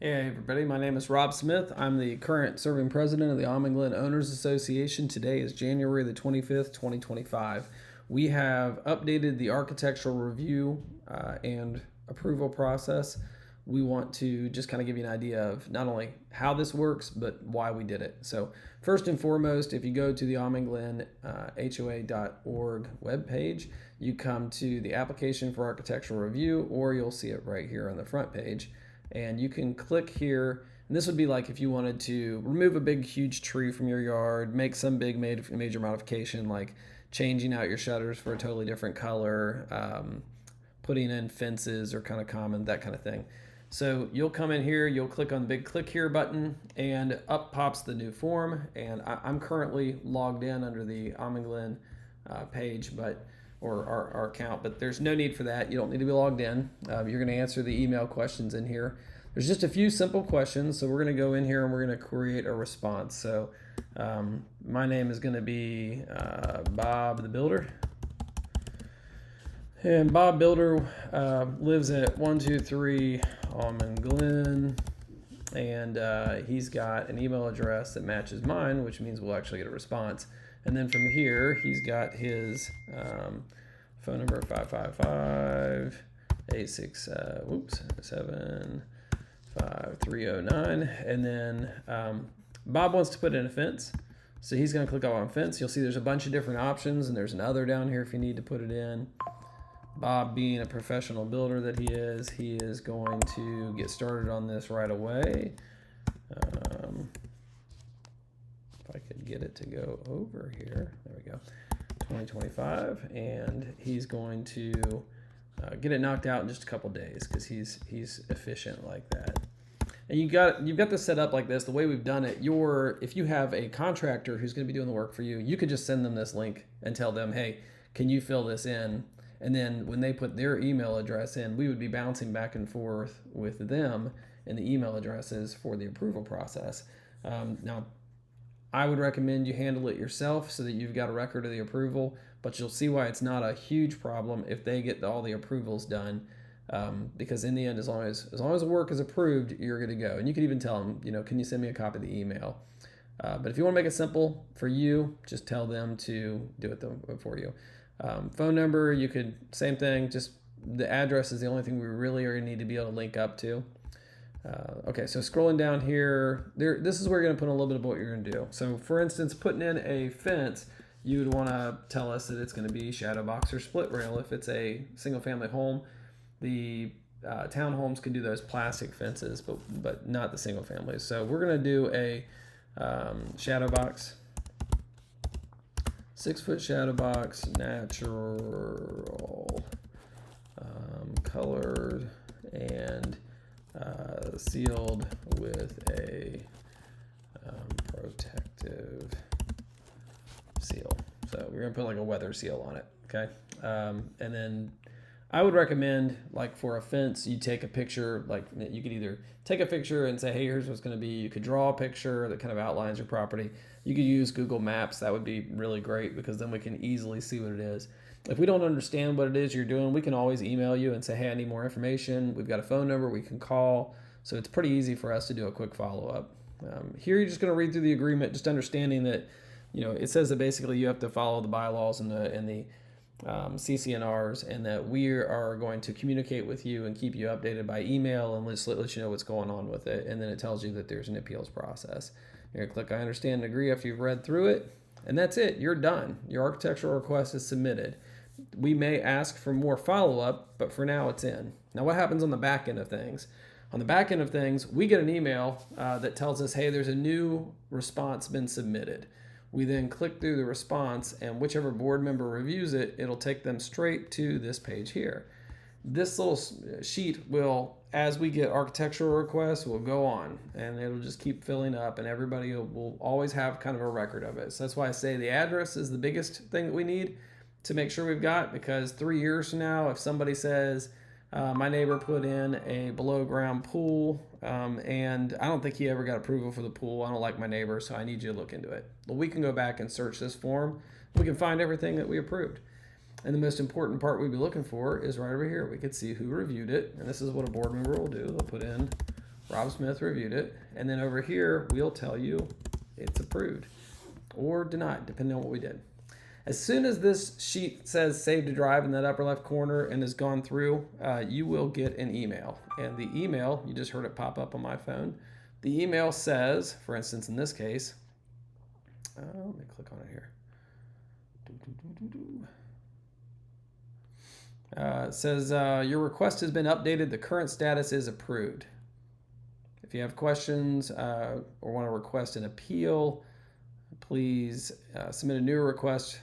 Hey everybody, my name is Rob Smith. I'm the current serving president of the Almond Owners Association. Today is January the 25th, 2025. We have updated the architectural review and approval process. We want to just kind of give you an idea of not only how this works, but why we did it. So first and foremost, if you go to the HOA.org webpage, you come to the application for architectural review, or you'll see it right here on the front page. And you can click here, and this would be like if you wanted to remove a big huge tree from your yard, make some big major modification like changing out your shutters for a totally different color, putting in fences or kind of common, that kind of thing. So you'll come in here, you'll click on the big click here button, and up pops the new form. And I'm currently logged in under the Almond page, or our account, but there's no need for that. You don't need to be logged in. You're going to answer the email questions in here. There's just a few simple questions, so we're going to go in here and we're going to create a response. So my name is going to be Bob the Builder. And Bob Builder lives at 123 Almond Glen, and he's got an email address that matches mine, which means we'll actually get a response. And then from here, he's got his phone number 555-867-5309. And then Bob wants to put in a fence. So he's going to click on fence. You'll see there's a bunch of different options, and there's another down here if you need to put it in. Bob, being a professional builder that he is going to get started on this right away. If I could get it to go over here, there we go, 2025, and he's going to get it knocked out in just a couple days because he's efficient like that. And you've got this set up like this. The way we've done it, if you have a contractor who's going to be doing the work for you, you could just send them this link and tell them, hey, can you fill this in? And then when they put their email address in, we would be bouncing back and forth with them and the email addresses for the approval process. Now, I would recommend you handle it yourself so that you've got a record of the approval, but you'll see why it's not a huge problem if they get all the approvals done. Because in the end, as long as the work is approved, you're good to go. And you can even tell them, can you send me a copy of the email? But if you want to make it simple for you, just tell them to do it for you. Phone number, you could, same thing, just the address is the only thing we really are going to need to be able to link up to. Okay, so scrolling down here, this is where you're going to put a little bit of what you're going to do. So for instance, putting in a fence, you would want to tell us that it's going to be shadow box or split rail. If it's a single family home, the townhomes can do those plastic fences, but not the single families. So we're going to do a shadow box. 6-foot shadow box, natural, colored, and sealed with a protective seal. So we're gonna put like a weather seal on it, okay? And then I would recommend, like for a fence, you take a picture. Like you could either take a picture and say, hey, here's what's going to be. You could draw a picture that kind of outlines your property. You could use Google Maps. That would be really great because then we can easily see what it is. If we don't understand what it is you're doing, we can always email you and say, hey, I need more information. We've got a phone number we can call. So it's pretty easy for us to do a quick follow-up. Here you're just going to read through the agreement, just understanding that, it says that basically you have to follow the bylaws and the CC&Rs, and that we are going to communicate with you and keep you updated by email and let you know what's going on with it. And then it tells you that there's an appeals process. You're going to click I understand and agree after you've read through it, and that's it. You're done. Your architectural request is submitted. We may ask for more follow-up, but for now it's in. Now what happens on the back end of things? On the back end of things, we get an email that tells us, hey, there's a new response been submitted. We then click through the response, and whichever board member reviews it, it'll take them straight to this page here. This little sheet will, as we get architectural requests, will go on, and it'll just keep filling up, and everybody will always have kind of a record of it. So that's why I say the address is the biggest thing that we need to make sure we've got, because 3 years from now, if somebody says, my neighbor put in a below ground pool, and I don't think he ever got approval for the pool. I don't like my neighbor, so I need you to look into it. Well, we can go back and search this form. We can find everything that we approved. And the most important part we'd be looking for is right over here. We could see who reviewed it, and this is what a board member will do. They'll put in Rob Smith reviewed it. And then over here, we'll tell you it's approved or denied, depending on what we did. As soon as this sheet says save to drive in that upper left corner and has gone through, you will get an email. And the email, you just heard it pop up on my phone. The email says, for instance, in this case, let me click on it here. It says, your request has been updated. The current status is approved. If you have questions or want to request an appeal, please submit a new request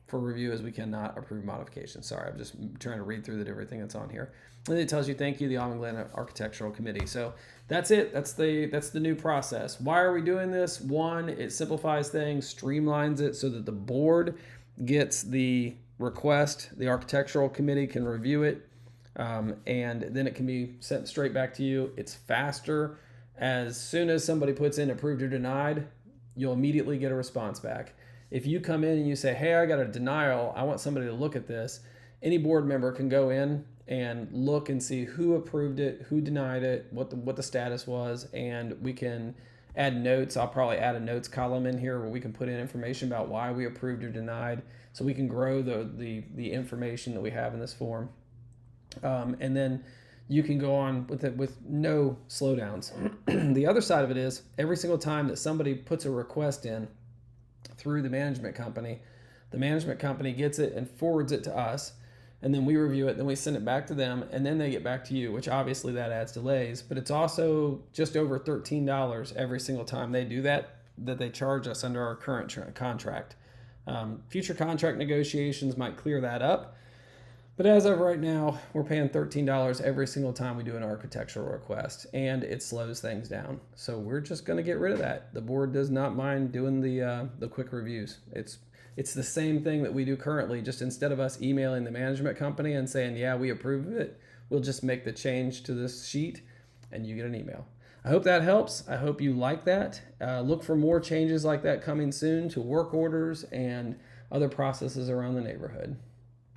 for review, as we cannot approve modifications. Sorry, I'm just trying to read through everything that's on here. And it tells you, thank you, the Auburn Glen Architectural Committee. So that's it. That's the new process. Why are we doing this? One, it simplifies things, streamlines it so that the board gets the request, the Architectural Committee can review it, and then it can be sent straight back to you. It's faster. As soon as somebody puts in approved or denied, you'll immediately get a response back. If you come in and you say, hey, I got a denial, I want somebody to look at this, any board member can go in and look and see who approved it, who denied it, what the status was, and we can add notes. I'll probably add a notes column in here where we can put in information about why we approved or denied, so we can grow the information that we have in this form. And then you can go on with it with no slowdowns. The other side of it is, every single time that somebody puts a request in through the management company gets it and forwards it to us, and then we review it, then we send it back to them, and then they get back to you, which obviously that adds delays, but it's also just over $13 every single time they do that they charge us under our current contract. Future contract negotiations might clear that up, but as of right now, we're paying $13 every single time we do an architectural request, and it slows things down. So we're just going to get rid of that. The board does not mind doing the quick reviews. It's the same thing that we do currently, just instead of us emailing the management company and saying, yeah, we approve of it, we'll just make the change to this sheet and you get an email. I hope that helps. I hope you like that. Look for more changes like that coming soon to work orders and other processes around the neighborhood.